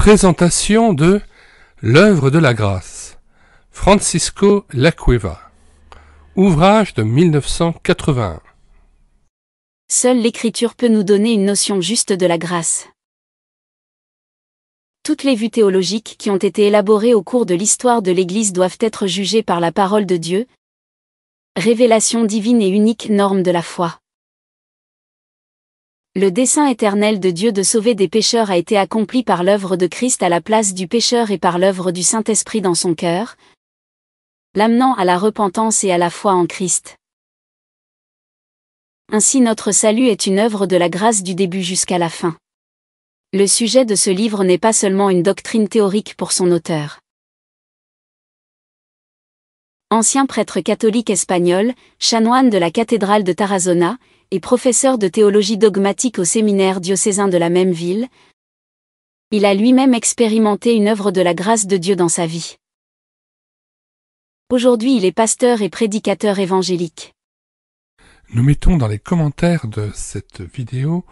Présentation de L'œuvre de la grâce, Francisco Lacueva, ouvrage de 1981. Seule l'Écriture peut nous donner une notion juste de la grâce. Toutes les vues théologiques qui ont été élaborées au cours de l'histoire de l'Église doivent être jugées par la parole de Dieu, révélation divine et unique norme de la foi. Le dessein éternel de Dieu de sauver des pécheurs a été accompli par l'œuvre de Christ à la place du pécheur et par l'œuvre du Saint-Esprit dans son cœur, l'amenant à la repentance et à la foi en Christ. Ainsi notre salut est une œuvre de la grâce du début jusqu'à la fin. Le sujet de ce livre n'est pas seulement une doctrine théorique pour son auteur. Ancien prêtre catholique espagnol, chanoine de la cathédrale de Tarazona, et professeur de théologie dogmatique au séminaire diocésain de la même ville, il a lui-même expérimenté une œuvre de la grâce de Dieu dans sa vie. Aujourd'hui, il est pasteur et prédicateur évangélique. Nous mettons dans les commentaires de cette vidéo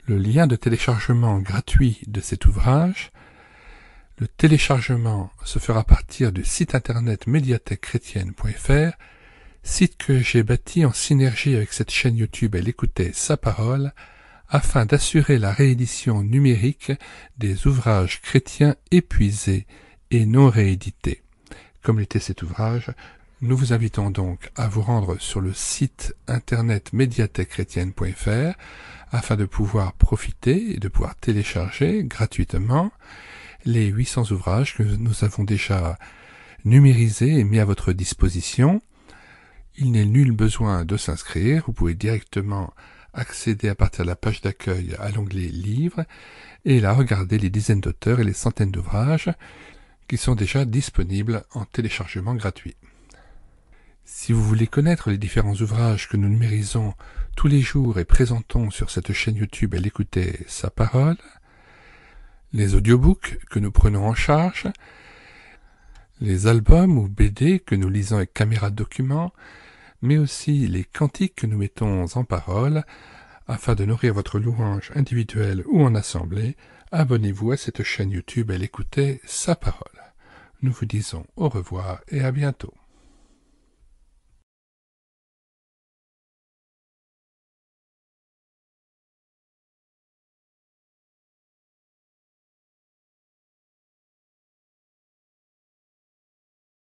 le lien de téléchargement gratuit de cet ouvrage. Le téléchargement se fera à partir du site internet médiathèquechrétienne.fr, site que j'ai bâti en synergie avec cette chaîne YouTube Elle écoutait sa parole, afin d'assurer la réédition numérique des ouvrages chrétiens épuisés et non réédités. Comme l'était cet ouvrage, nous vous invitons donc à vous rendre sur le site internet médiathèquechrétienne.fr afin de pouvoir profiter et de pouvoir télécharger gratuitement les 800 ouvrages que nous avons déjà numérisés et mis à votre disposition. Il n'est nul besoin de s'inscrire, vous pouvez directement accéder à partir de la page d'accueil à l'onglet Livres et là regarder les dizaines d'auteurs et les centaines d'ouvrages qui sont déjà disponibles en téléchargement gratuit. Si vous voulez connaître les différents ouvrages que nous numérisons tous les jours et présentons sur cette chaîne YouTube Elle écoutait sa parole, les audiobooks que nous prenons en charge, les albums ou BD que nous lisons avec caméra de document, mais aussi les cantiques que nous mettons en parole, afin de nourrir votre louange individuelle ou en assemblée, abonnez-vous à cette chaîne YouTube Elle écoutait sa parole. Nous vous disons au revoir et à bientôt.